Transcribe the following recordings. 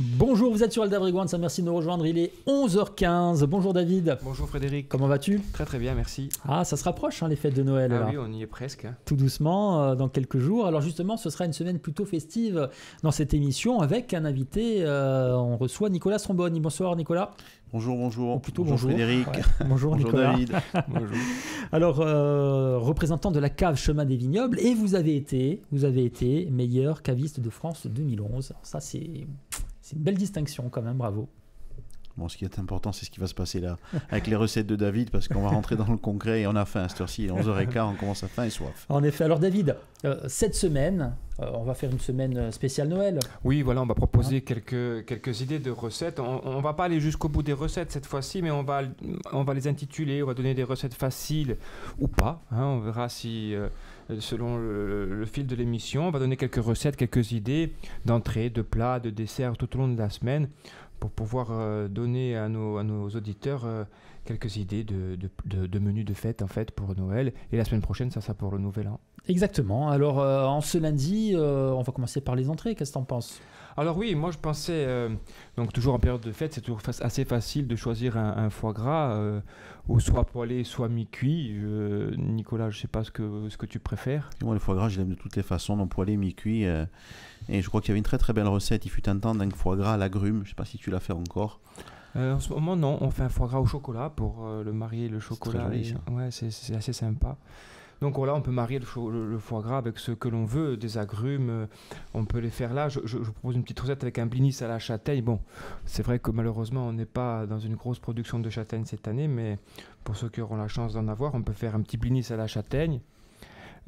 Bonjour, vous êtes sur Aldabri-Gouin, merci de nous rejoindre, il est 11h15. Bonjour David. Bonjour Frédéric. Comment vas-tu? Très très bien, merci. Ah, ça se rapproche les fêtes de Noël. Ah là. oui, on y est presque. Tout doucement, dans quelques jours. Alors justement, ce sera une semaine plutôt festive dans cette émission avec un invité. On reçoit Nicolas Stromboni. Bonsoir Nicolas. Bonjour, bonjour. Ou plutôt bonjour Frédéric. Ouais. Bonjour Nicolas. David. Bonjour. Alors, représentant de la cave Chemin des Vignobles, et vous avez été meilleur caviste de France 2011. Alors ça, c'est une belle distinction quand même, bravo. Bon, ce qui est important, c'est ce qui va se passer là, avec les recettes de David, parce qu'on va rentrer dans le concret et on a faim à cette heure-ci, 11h15, on commence à faim et soif. En effet. Alors David, cette semaine, on va faire une semaine spéciale Noël. Oui, voilà, on va proposer quelques idées de recettes. On ne va pas aller jusqu'au bout des recettes cette fois-ci, mais on va les intituler, on va donner des recettes faciles ou pas. On verra si, selon le fil de l'émission, on va donner quelques recettes, quelques idées d'entrée, de plats, de desserts tout au long de la semaine, pour pouvoir donner à nos auditeurs quelques idées de menus de fête en fait pour Noël. Et la semaine prochaine, ça sera pour le Nouvel An. Exactement. Alors, en ce lundi, on va commencer par les entrées. Qu'est-ce que tu en penses ? Alors oui, moi je pensais, donc toujours en période de fête, c'est toujours assez facile de choisir un foie gras, ou soit poêlé, soit mi-cuit. Nicolas, je ne sais pas ce que tu préfères. Et moi, le foie gras, je l'aime de toutes les façons, donc poêlé, mi-cuit. Et je crois qu'il y avait une très très belle recette, il fut un temps d'un foie gras à l'agrumes, je ne sais pas si tu l'as fait encore. En ce moment, non, on fait un foie gras au chocolat pour le marier, le chocolat. C'est très joli, ça. Ouais, c'est assez sympa. Donc voilà, on peut marier le foie gras avec ce que l'on veut, des agrumes, on peut les faire là. Je propose une petite recette avec un blinis à la châtaigne. Bon, c'est vrai que malheureusement, on n'est pas dans une grosse production de châtaigne cette année, mais pour ceux qui auront la chance d'en avoir, on peut faire un petit blinis à la châtaigne.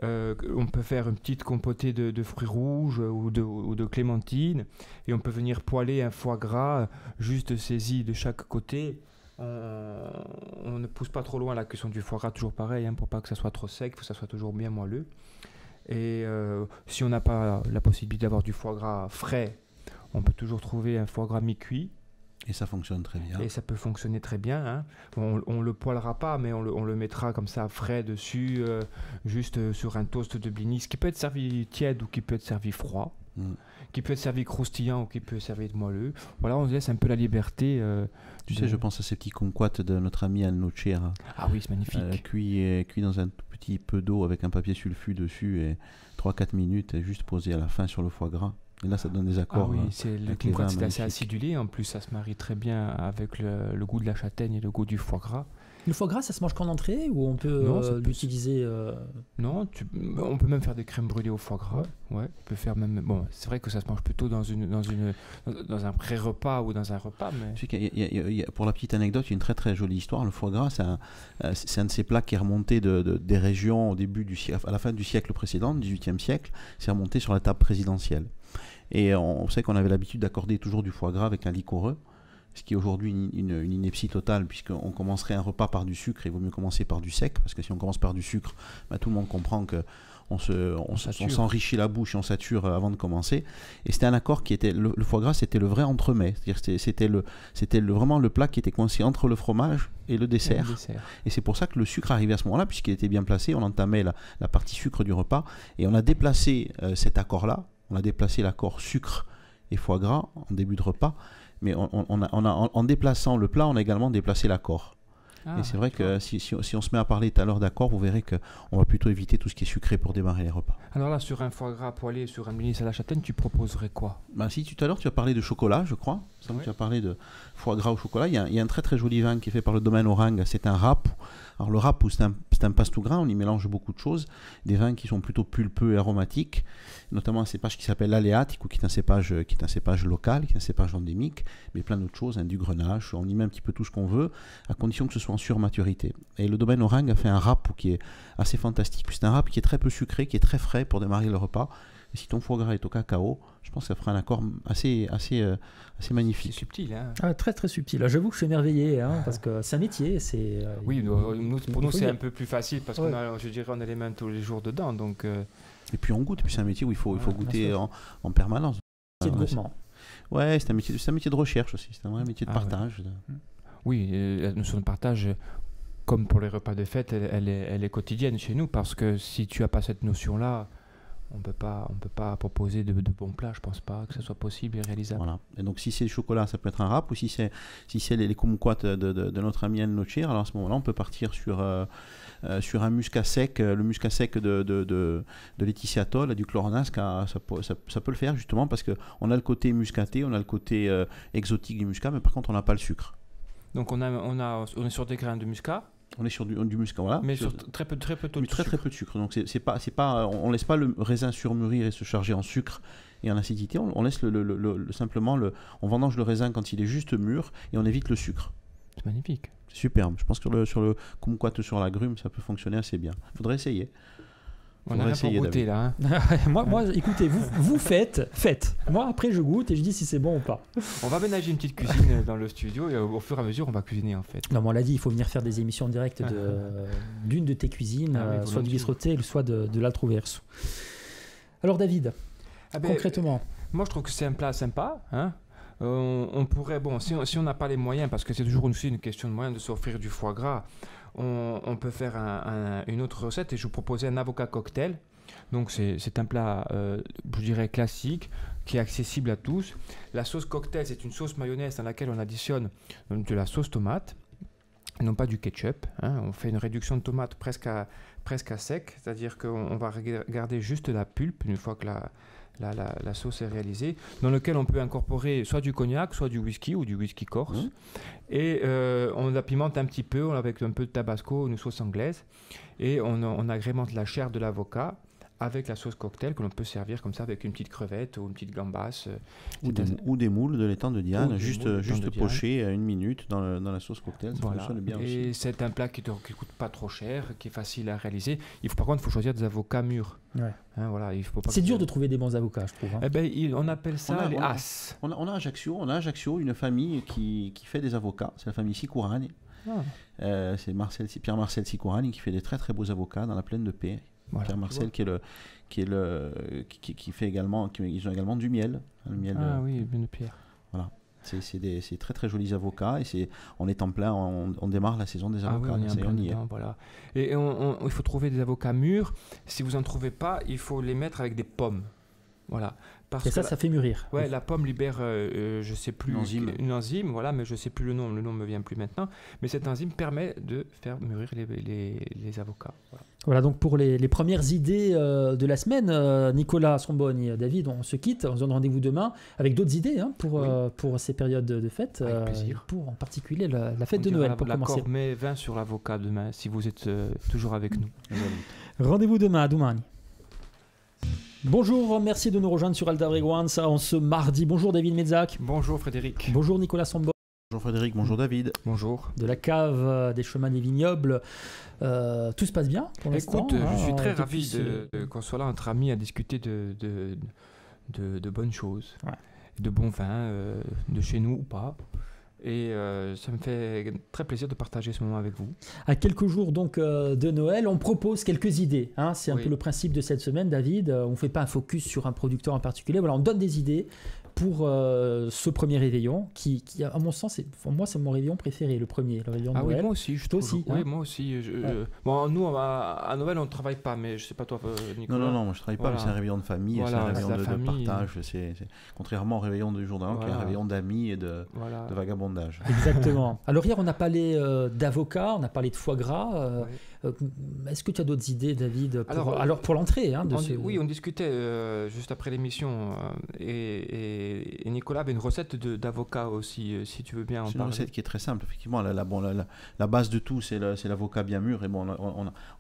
On peut faire une petite compotée de fruits rouges ou de clémentines, et on peut venir poêler un foie gras juste saisi de chaque côté. On ne pousse pas trop loin la cuisson du foie gras, toujours pareil, pour pas que ça soit trop sec, que ça soit toujours bien moelleux. Et si on n'a pas la possibilité d'avoir du foie gras frais, on peut toujours trouver un foie gras mi-cuit. Et ça fonctionne très bien. Et ça peut fonctionner très bien. On ne le poêlera pas, mais on le mettra comme ça frais dessus, juste sur un toast de blinis, qui peut être servi tiède ou qui peut être servi froid, qui peut être servi croustillant ou qui peut être servi moelleux. Voilà, on se laisse un peu la liberté. Tu sais, je pense à ces petits kumquats de notre ami Al Nocher. Ah oui, c'est magnifique. Cuit dans un tout petit peu d'eau avec un papier sulfu dessus et 3-4 minutes, et juste posé à la fin sur le foie gras. Et là, ça donne des accords. Ah oui, le kumquat, c'est assez acidulé. En plus, ça se marie très bien avec le goût de la châtaigne et le goût du foie gras. Le foie gras, ça se mange qu'en entrée ou on peut l'utiliser Non, on peut même faire des crèmes brûlées au foie gras. Ouais, on peut faire même. Bon, c'est vrai que ça se mange plutôt dans un pré-repas ou dans un repas. Mais... Pour la petite anecdote, il y a une très très jolie histoire. Le foie gras, c'est un de ces plats qui est remonté des régions au début à la fin du siècle précédent, du XVIIIe siècle. C'est remonté sur la table présidentielle. Et on sait qu'on avait l'habitude d'accorder toujours du foie gras avec un liquoreux, ce qui est aujourd'hui une ineptie totale, puisqu'on commencerait un repas par du sucre, et il vaut mieux commencer par du sec, parce que si on commence par du sucre, tout le monde comprend qu'on s'enrichit la bouche et on sature avant de commencer. Et c'était un accord qui était, le foie gras, c'était le vrai entremets, c'est-à-dire c'était vraiment le plat qui était coincé entre le fromage et le dessert. Et c'est pour ça que le sucre arrivait à ce moment-là, puisqu'il était bien placé, on entamait la partie sucre du repas, et on a déplacé cet accord-là, on a déplacé l'accord sucre et foie gras en début de repas, mais en déplaçant le plat, on a également déplacé l'accord. Et c'est vrai que si on se met à parler tout à l'heure d'accord, vous verrez qu'on va plutôt éviter tout ce qui est sucré pour démarrer les repas. Alors là, sur un foie gras poêlé, sur un blinis à la châtaigne, tu proposerais quoi ? Si tout à l'heure tu as parlé de chocolat, je crois. Tu as parlé de foie gras au chocolat. Il y a un très très joli vin qui est fait par le domaine Orang. C'est un rap. Alors le rap, c'est un passe-tout grain. On y mélange beaucoup de choses. Des vins qui sont plutôt pulpeux et aromatiques, notamment un cépage qui s'appelle l'Aléatique, qui est un cépage local, qui est un cépage endémique, mais plein d'autres choses, du grenache. On y met un petit peu tout ce qu'on veut, à condition que ce soit en surmaturité. Et le domaine Orang a fait un rap qui est assez fantastique. C'est un rap qui est très peu sucré, qui est très frais pour démarrer le repas. Et si ton foie gras est au cacao, je pense que ça fera un accord assez magnifique. C'est subtil, très très subtil. J'avoue que je suis émerveillé, parce que c'est un métier. Oui, pour nous c'est un peu plus facile parce qu'on a les mains tous les jours dedans. Donc, Et puis on goûte, puis c'est un métier où il faut goûter en permanence. C'est gourmand. Ouais, c'est un métier de recherche aussi, c'est un vrai métier de partage. Ouais. Oui, la notion de partage, comme pour les repas de fête, elle est quotidienne chez nous, parce que si tu n'as pas cette notion-là, on peut pas proposer de bons plats, je pense pas que ce soit possible et réalisable. Voilà. Et donc si c'est le chocolat, ça peut être un wrap, ou si c'est les kumquats de notre ami Anne Nochir, alors à ce moment-là, on peut partir sur un muscat sec, le muscat sec de Laetitia Toll, du Cloronasque, ça peut le faire justement parce qu'on a le côté muscaté, on a le côté exotique du muscat, mais par contre on n'a pas le sucre. Donc on est sur des grains de muscat. On est sur du muscat, voilà. Mais sur très peu de très sucre. peu de sucre. Donc on laisse pas le raisin surmûrir et se charger en sucre et en acidité. On laisse simplement on vendange le raisin quand il est juste mûr et on évite le sucre. C'est magnifique. C'est superbe. Je pense que sur le kumquat sur l'agrume, ça peut fonctionner assez bien. Il faudrait essayer. On a rien pour goûter là. moi, écoutez, vous faites. Moi, après, je goûte et je dis si c'est bon ou pas. On va aménager une petite cuisine dans le studio et au fur et à mesure, on va cuisiner en fait. Non, mais on l'a dit, il faut venir faire des émissions en direct d'une de tes cuisines, soit du Bistrotel, soit de l'Altro Verso. Alors, David, concrètement. Moi, je trouve que c'est un plat sympa. Hein. On pourrait, si on n'a pas les moyens, parce que c'est toujours aussi une question de moyens de s'offrir du foie gras, on peut faire une autre recette et je vous proposais un avocat cocktail. Donc c'est un plat, je dirais, classique, qui est accessible à tous. La sauce cocktail, c'est une sauce mayonnaise dans laquelle on additionne de la sauce tomate, non pas du ketchup. Hein. On fait une réduction de tomate presque à sec, c'est-à-dire qu'on va garder juste la pulpe une fois que la sauce est réalisée, dans lequel on peut incorporer soit du cognac, soit du whisky ou du whisky corse. Et on la pimente un petit peu avec un peu de tabasco, une sauce anglaise. Et on agrémente la chair de l'avocat avec la sauce cocktail que l'on peut servir comme ça avec une petite crevette ou une petite gambasse. Ou des moules de l'étang de Diane, juste pochées à 1 minute dans la sauce cocktail. Ça fonctionne bien aussi. Et c'est un plat qui ne coûte pas trop cher, qui est facile à réaliser. Par contre, il faut choisir des avocats mûrs. Ouais. Hein, voilà, c'est dur de trouver des bons avocats, je trouve. Hein. On appelle ça les as. On a à Ajaccio une famille qui fait des avocats. C'est la famille Sicouragne. C'est Pierre-Marcel Sicouragne qui fait des très très beaux avocats dans la plaine de Paix. Voilà, Pierre-Marcel qui fait également, ils ont également du miel. Oui, bien de Pierre. Voilà. C'est très très jolis avocats et on est en plein, on démarre la saison des avocats. On y est. Voilà. Et il faut trouver des avocats mûrs. Si vous n'en trouvez pas, il faut les mettre avec des pommes. Voilà. Ça fait mûrir. Ouais, la pomme libère, je sais plus, une enzyme, voilà, mais je sais plus le nom me vient plus maintenant. Mais cette enzyme permet de faire mûrir les avocats. Voilà, donc pour les premières idées de la semaine, Nicolas Sombonne et David, on se quitte, on se donne rendez-vous demain avec d'autres idées pour ces périodes de fête, avec plaisir. pour en particulier la fête de Noël. Pour commencer. L'accord mai 20 sur l'avocat demain, si vous êtes toujours avec nous. Rendez-vous demain à Doumani. Bonjour, merci de nous rejoindre sur Alta Breguanza en ce mardi. Bonjour David Metzak. Bonjour Frédéric. Bonjour Nicolas Sombonne. Bonjour Frédéric, bonjour David. Bonjour. De la cave des chemins des vignobles. Tout se passe bien pour l'instant. Écoute, je suis très ravi qu'on soit là entre amis à discuter de bonnes choses, de bons vins, de chez nous ou pas. Et ça me fait très plaisir de partager ce moment avec vous. À quelques jours donc de Noël, on propose quelques idées. Hein. C'est un peu le principe de cette semaine, David. On ne fait pas un focus sur un producteur en particulier. Voilà, on donne des idées pour ce premier réveillon qui à mon sens, c'est mon réveillon préféré, le réveillon de Noël. Oui, moi aussi. Moi aussi. Bon, nous, à Noël, on ne travaille pas, mais je ne sais pas toi, Nicolas. Non, moi je ne travaille pas, mais c'est un réveillon de famille, c'est un réveillon de partage. Contrairement au réveillon du jour d'avant, qui est un réveillon d'amis et de vagabondage. Exactement. Alors hier, on a parlé d'avocat, on a parlé de foie gras. Est-ce que tu as d'autres idées, David, pour l'entrée Oui, on discutait juste après l'émission et Nicolas avait une recette d'avocat aussi, si tu veux bien en parler. C'est une recette qui est très simple, effectivement. La base de tout, c'est l'avocat bien mûr. Et bon,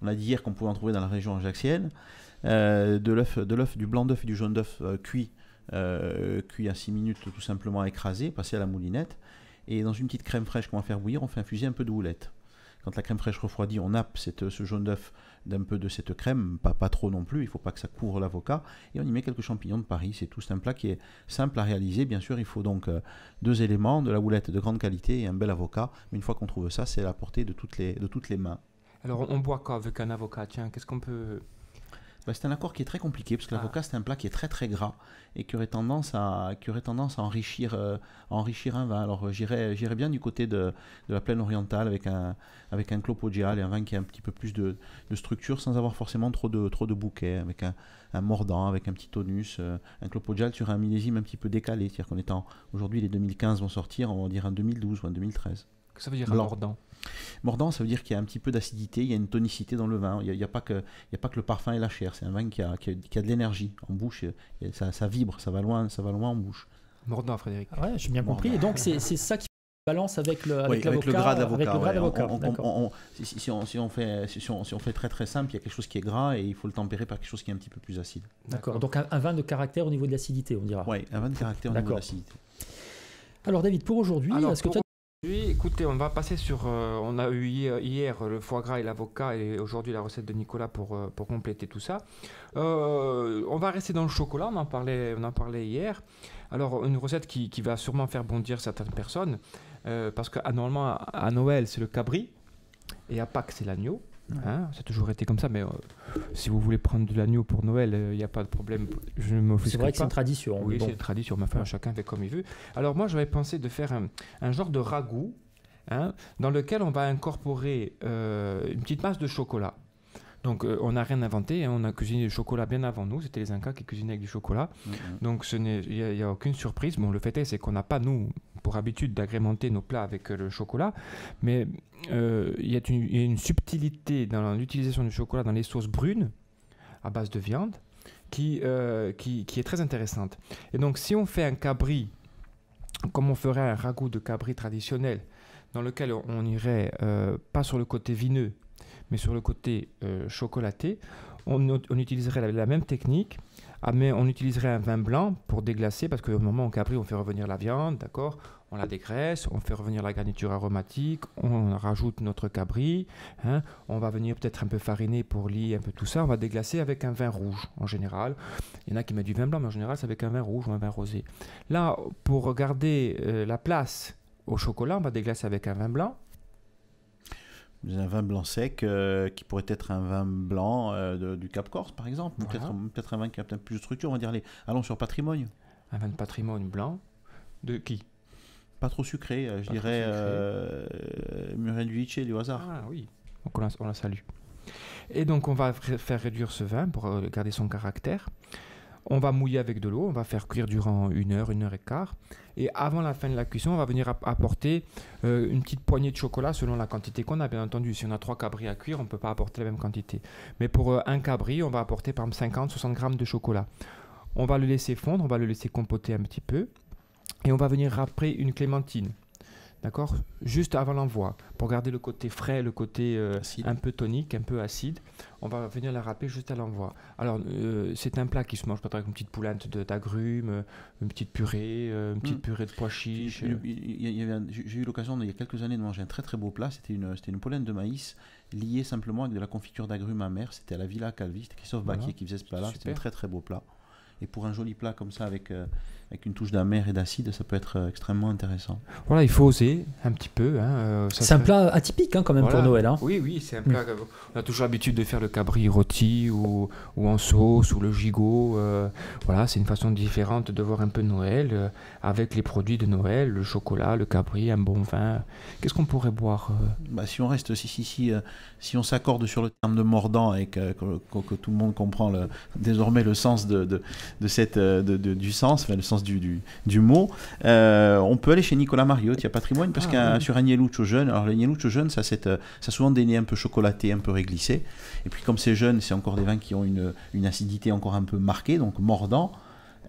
on a dit hier qu'on pouvait en trouver dans la région ajaxienne. Du blanc d'œuf et du jaune d'œuf cuit à 6 minutes, tout simplement écrasé, passé à la moulinette. Et dans une petite crème fraîche qu'on va faire bouillir, on fait infuser un peu de houlette. Quand la crème fraîche refroidit, on nappe ce jaune d'œuf d'un peu de cette crème, pas trop non plus, il ne faut pas que ça couvre l'avocat, et on y met quelques champignons de Paris, c'est tout. C'est un plat qui est simple à réaliser, bien sûr il faut donc 2 éléments, de la houlette de grande qualité et un bel avocat, mais une fois qu'on trouve ça, c'est à la portée de toutes les mains. Alors on boit quoi avec un avocat? Tiens, qu'est-ce qu'on peut... C'est un accord qui est très compliqué parce que l'avocat c'est un plat qui est très très gras et qui aurait tendance à enrichir un vin. Alors j'irais bien du côté de la plaine orientale avec un Clos Poggial et un vin qui a un petit peu plus de structure sans avoir forcément trop de bouquets, avec un mordant, avec un petit tonus, un Clos Poggial sur un millésime un petit peu décalé, c'est-à-dire qu'on aujourd'hui les 2015 vont sortir, on va dire en 2012 ou en 2013. Que ça veut dire un mordant? Mordant, ça veut dire qu'il y a un petit peu d'acidité, il y a une tonicité dans le vin. Il n'y a pas que le parfum et la chair. C'est un vin qui a de l'énergie en bouche. Ça vibre, ça va loin en bouche. Mordant, Frédéric. Ah ouais, j'ai bien compris. Et donc c'est ça qui balance avec le gras d'avocat. Si on fait très très simple, il y a quelque chose qui est gras et il faut le tempérer par quelque chose qui est un petit peu plus acide. D'accord. Donc un vin de caractère au niveau de l'acidité, on dira. Oui, un vin de caractère au niveau de l'acidité. Alors David, pour aujourd'hui, est-ce que tu as... Écoutez, on va passer sur... on a eu hier le foie gras et l'avocat et aujourd'hui la recette de Nicolas pour compléter tout ça. On va rester dans le chocolat, on en parlait hier. Alors une recette qui va sûrement faire bondir certaines personnes parce que normalement à Noël c'est le cabri et à Pâques c'est l'agneau. Hein, ça a toujours été comme ça, mais si vous voulez prendre de l'agneau pour Noël, il n'y a pas de problème. Je ne m'offusque pas. C'est vrai que c'est une tradition. Oui, c'est une tradition. Chacun fait comme il veut. Alors moi, j'avais pensé de faire un genre de ragoût dans lequel on va incorporer une petite masse de chocolat. Donc on n'a rien inventé, on a cuisiné du chocolat bien avant nous, c'était les Incas qui cuisinaient avec du chocolat. Donc il n'y a aucune surprise. Bon, le fait c'est qu'on n'a pas, nous, pour habitude d'agrémenter nos plats avec le chocolat, mais il y a une subtilité dans l'utilisation du chocolat dans les sauces brunes à base de viande qui est très intéressante. Et donc si on fait un cabri, comme on ferait un ragoût de cabri traditionnel, dans lequel on irait pas sur le côté vineux, mais sur le côté chocolaté, on utiliserait la même technique, mais on utiliserait un vin blanc pour déglacer, parce qu'au moment où on cabri, on fait revenir la viande, d'accord, on la dégraisse, on fait revenir la garniture aromatique, on rajoute notre cabri, on va venir peut-être un peu fariner pour lier un peu tout ça, on va déglacer avec un vin rouge en général. Il y en a qui mettent du vin blanc, mais en général c'est avec un vin rouge ou un vin rosé. Là, pour garder la place au chocolat, on va déglacer avec un vin blanc. Un vin blanc sec qui pourrait être un vin blanc du Cap Corse par exemple, voilà. Peut-être un vin qui a peut-être plus de structure, on va dire allons sur patrimoine. Un vin de patrimoine blanc de qui? Pas trop sucré, je dirais Muriel Duice du hasard. Ah oui, donc on la salue. Et donc on va faire réduire ce vin pour garder son caractère. On va mouiller avec de l'eau, on va faire cuire durant 1 heure, 1 heure et quart. Et avant la fin de la cuisson, on va venir apporter une petite poignée de chocolat selon la quantité qu'on a. Bien entendu, si on a 3 cabris à cuire, on ne peut pas apporter la même quantité. Mais pour un cabri, on va apporter par exemple 50-60 grammes de chocolat. On va le laisser fondre, on va le laisser compoter un petit peu. Et on va venir râper une clémentine. D'accord, juste avant l'envoi, pour garder le côté frais, le côté un peu tonique, un peu acide. On va venir la râper juste à l'envoi. Alors, c'est un plat qui se mange peut-être avec une petite poulette d'agrumes, une petite purée de pois chiches. J'ai eu l'occasion, il y a quelques années, de manger un très très beau plat. C'était une polenta de maïs liée simplement avec de la confiture d'agrumes amers. C'était à la Villa Calvi, c'était Christophe Baquier qui faisait ce plat-là. C'était un très très beau plat. Et pour un joli plat comme ça, avec une touche d'amer et d'acide, ça peut être extrêmement intéressant. Voilà, il faut oser un petit peu. C'est un plat atypique quand même pour Noël. Oui, c'est un plat. On a toujours l'habitude de faire le cabri rôti ou en sauce ou le gigot. Voilà, c'est une façon différente de voir un peu Noël avec les produits de Noël, le chocolat, le cabri, un bon vin. Qu'est-ce qu'on pourrait boire si on reste, si on s'accorde sur le terme de mordant et que tout le monde comprend désormais le sens du sens, enfin le sens du mot, on peut aller chez Nicolas Mariotte, il y a patrimoine, parce sur Agnelluccio jeune, alors l'Agnelluccio jeune, ça a souvent des nez un peu chocolatés, un peu réglissés, et puis comme c'est jeune, c'est encore des vins qui ont une acidité encore un peu marquée, donc mordant,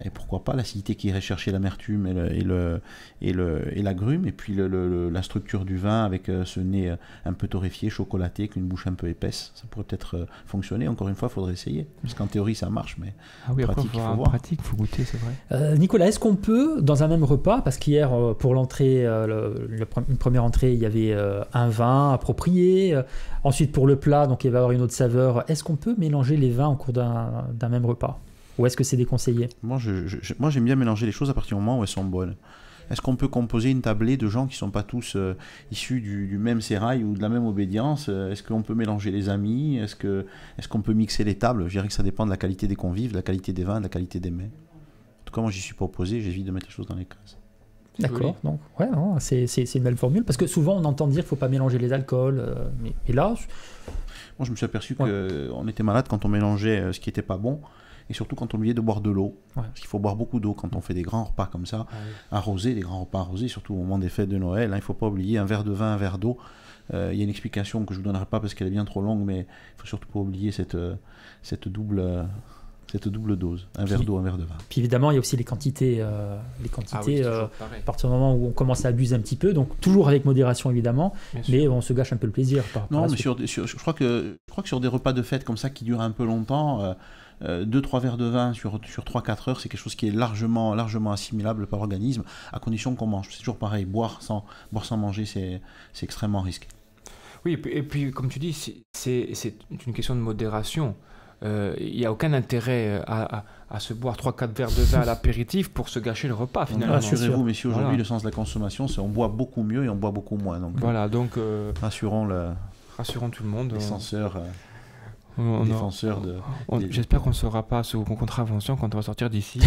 et pourquoi pas l'acidité qui irait chercher l'amertume et l'agrume, et puis la structure du vin avec ce nez un peu torréfié, chocolaté, avec une bouche un peu épaisse, ça pourrait peut-être fonctionner. Encore une fois, il faudrait essayer, parce qu'en théorie ça marche, mais pratique, il faut voir. Pratique, il faut goûter, c'est vrai. Nicolas, est-ce qu'on peut, dans un même repas, parce qu'hier pour l'entrée, une première entrée, il y avait un vin approprié, ensuite pour le plat, donc il va y avoir une autre saveur, est-ce qu'on peut mélanger les vins au cours d'un même repas ? Ou est-ce que c'est déconseillé ? Moi, j'aime bien mélanger les choses à partir du moment où elles sont bonnes. est-ce qu'on peut composer une tablée de gens qui ne sont pas tous issus du même sérail ou de la même obédience? Est-ce qu'on peut mélanger les amis? Est-ce qu'on peut mixer les tables? Je dirais que ça dépend de la qualité des convives, de la qualité des vins, de la qualité des mets. En tout cas, moi, j'y suis pas opposé, j'évite de mettre les choses dans les cases. D'accord, donc ouais, c'est une belle formule, parce que souvent on entend dire qu'il ne faut pas mélanger les alcools, mais là... Moi, je me suis aperçu qu'on était malade quand on mélangeait ce qui n'était pas bon, et surtout quand on oubliait de boire de l'eau. Ouais. Parce qu'il faut boire beaucoup d'eau quand on fait des grands repas comme ça, arrosés, des grands repas arrosés, surtout au moment des fêtes de Noël. Hein, il ne faut pas oublier un verre de vin, un verre d'eau. Il y a une explication que je ne vous donnerai pas parce qu'elle est bien trop longue, mais il ne faut surtout pas oublier cette double dose, un verre d'eau, un verre de vin. Puis évidemment, il y a aussi les quantités. À partir du moment où on commence à abuser un petit peu, donc toujours avec modération évidemment, mais on se gâche un peu le plaisir. Non, mais je crois que sur des repas de fête comme ça qui durent un peu longtemps, 2-3 verres de vin sur 3-4 heures, c'est quelque chose qui est largement assimilable par l'organisme, à condition qu'on mange. C'est toujours pareil, boire sans manger, c'est extrêmement risqué. Oui, et puis comme tu dis, c'est une question de modération. Il n'y a aucun intérêt à se boire 3-4 verres de vin à l'apéritif pour se gâcher le repas finalement. Rassurez-vous, messieurs, aujourd'hui le sens de la consommation, c'est on boit beaucoup mieux et on boit beaucoup moins. Donc, rassurons tout le monde. Les censeurs, défenseurs j'espère qu'on ne sera pas sous contravention quand on va sortir d'ici.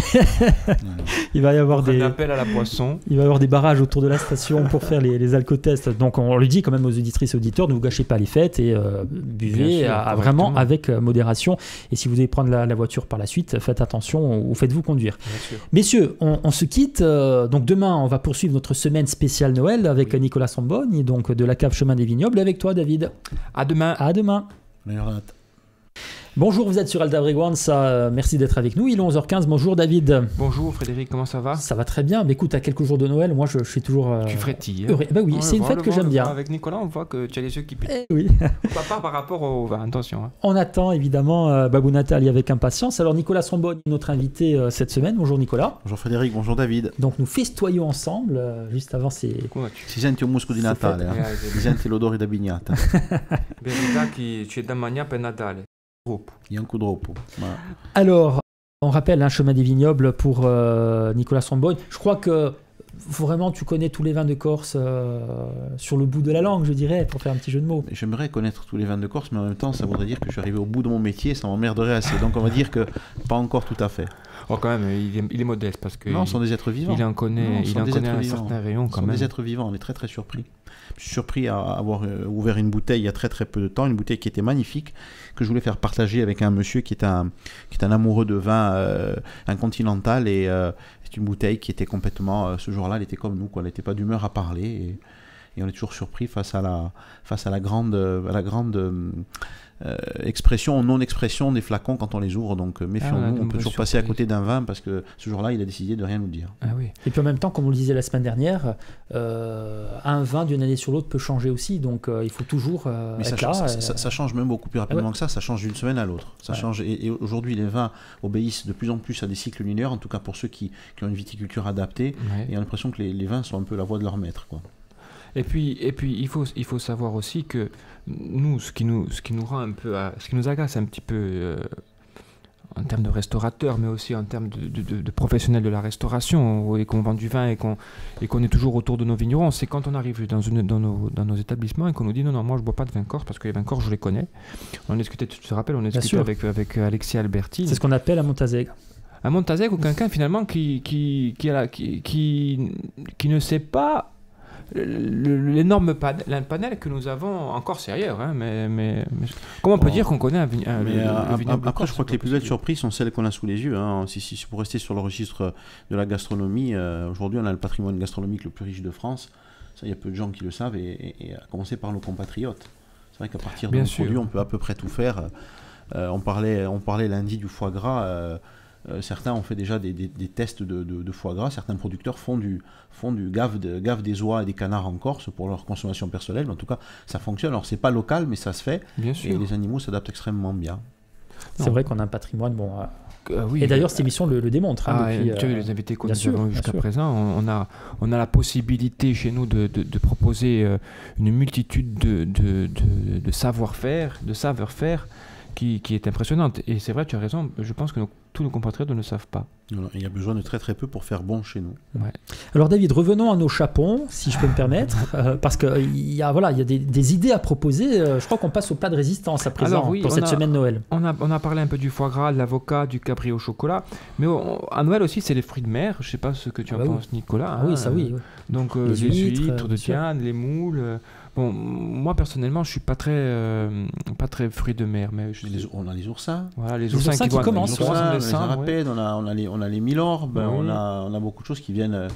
Il va y avoir un appel à la boisson. Il va y avoir des barrages autour de la station pour faire les alcotests. Donc on le dit quand même aux auditrices et auditeurs, ne vous gâchez pas les fêtes et buvez vraiment avec modération. Et si vous devez prendre la voiture par la suite, faites attention ou faites-vous conduire. Messieurs, on se quitte. Donc demain, on va poursuivre notre semaine spéciale Noël avec Nicolas Sambonne, donc de la cave Chemin des Vignobles, et avec toi David. À demain. À demain. Bonjour, vous êtes sur Alta Breguanza, merci d'être avec nous, il est 11h15, bonjour David. Bonjour Frédéric, comment ça va? Ça va très bien, mais écoute, à quelques jours de Noël, moi je suis toujours... Tu frétilles. Bah oui, c'est une fête que j'aime bien. Avec Nicolas, on voit que tu as les yeux qui pétillent. Oui. Pas par rapport au vin, attention. Hein. On attend évidemment Babou Nathalie avec impatience. Alors Nicolas Sambonne, notre invité cette semaine, bonjour Nicolas. Bonjour Frédéric, bonjour David. Donc nous festoyons ensemble, juste avant ces... Si senti un musco di Natale, si senti l'odore da bignata. Verità che c'è da mangiare per Natale. Il y a un coup de repos. Voilà. Alors, on rappelle un chemin des vignobles pour Nicolas Sambonne. Je crois que vraiment tu connais tous les vins de Corse sur le bout de la langue, je dirais, pour faire un petit jeu de mots. J'aimerais connaître tous les vins de Corse, mais en même temps, ça voudrait dire que je suis arrivé au bout de mon métier, ça m'emmerderait assez. Donc on va dire que pas encore tout à fait. Oh, quand même, il est modeste parce que. Non, ce sont des êtres vivants. Il en connaît un certain rayon quand même. Ce sont des êtres vivants, on est très très surpris. Je suis surpris à avoir ouvert une bouteille il y a très très peu de temps, une bouteille qui était magnifique, que je voulais faire partager avec un monsieur qui est un amoureux de vin, un continental, et c'est une bouteille qui était complètement, ce jour-là, elle était comme nous, quoi. Elle n'était pas d'humeur à parler, et on est toujours surpris face à la grande expression ou non-expression des flacons quand on les ouvre, donc méfions-nous, on peut toujours passer à côté d'un vin parce que ce jour-là il a décidé de rien nous dire. Ah oui. Et puis en même temps, comme on le disait la semaine dernière, un vin d'une année sur l'autre peut changer aussi, donc il faut toujours être là. Ça change même beaucoup plus rapidement que ça change d'une semaine à l'autre. Change, et aujourd'hui les vins obéissent de plus en plus à des cycles linéaires, en tout cas pour ceux qui ont une viticulture adaptée, et on a l'impression que les vins sont un peu la voie de leur maître, quoi. Et puis il faut savoir aussi que nous, ce qui nous rend un peu, ce qui nous agace un petit peu en termes de restaurateurs, mais aussi en termes de professionnels de la restauration, et qu'on vend du vin et qu'on est toujours autour de nos vignerons, c'est quand on arrive dans nos établissements et qu'on nous dit non, moi je bois pas de vin corse parce que les vins corse je les connais. On discutait, tu te rappelles, avec Alexis Alberti. C'est ce qu'on appelle un Montazègue. Un Montazègue ou quelqu'un finalement qui ne sait pas l'énorme panel que nous avons encore sérieux, hein, mais comment on peut dire qu'on connaît un vignoble de Corse? Je crois que les plus belles surprises sont celles qu'on a sous les yeux, hein. Si pour rester sur le registre de la gastronomie, aujourd'hui on a le patrimoine gastronomique le plus riche de France. Ça, il y a peu de gens qui le savent, et à commencer par nos compatriotes. C'est vrai qu'à partir de nos produits on peut à peu près tout faire. On parlait lundi du foie gras. Certains ont fait déjà des tests de foie gras. Certains producteurs font du gave des oies et des canards en Corse pour leur consommation personnelle. Mais en tout cas, ça fonctionne. Alors, c'est pas local, mais ça se fait. Bien sûr. Et les animaux s'adaptent extrêmement bien. C'est vrai qu'on a un patrimoine. Bon, oui, et d'ailleurs, cette émission le démontre. Hein, depuis, tu as vu les invités qu'on a jusqu'à présent. On a la possibilité chez nous de proposer une multitude de savoir-faire, de saveurs-faire qui est impressionnante. Et c'est vrai, tu as raison. Je pense que tous nos compatriotes ne le savent pas. Il y a besoin de très très peu pour faire bon chez nous. Ouais. Alors David, revenons à nos chapons, si je peux me permettre, parce qu'il y a des idées à proposer. Je crois qu'on passe au plat de résistance à présent pour cette semaine Noël. On a parlé un peu du foie gras, de l'avocat, du cabri au chocolat, mais à Noël aussi c'est les fruits de mer. Je ne sais pas ce que tu en penses, Nicolas. Oui, ça oui. Donc les huîtres de Diane, les moules. Bon, moi personnellement, je suis pas très fruits de mer, mais on a les oursins. Voilà, les oursins qui commencent. Les arapèdes, on a les millorbes, on a beaucoup de choses qui viennent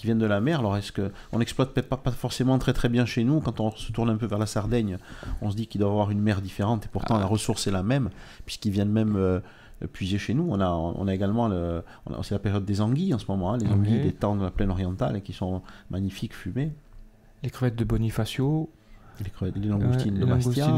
de la mer. Alors est-ce que on exploite peut-être pas forcément très très bien chez nous? Quand on se tourne un peu vers la Sardaigne, on se dit qu'il doit y avoir une mer différente, et pourtant la ressource est la même, puisqu'ils viennent même puiser chez nous. On a également c'est la période des anguilles en ce moment, les anguilles des temps de la plaine orientale qui sont magnifiques fumées. Les crevettes de Bonifacio, les langoustines de Bastia,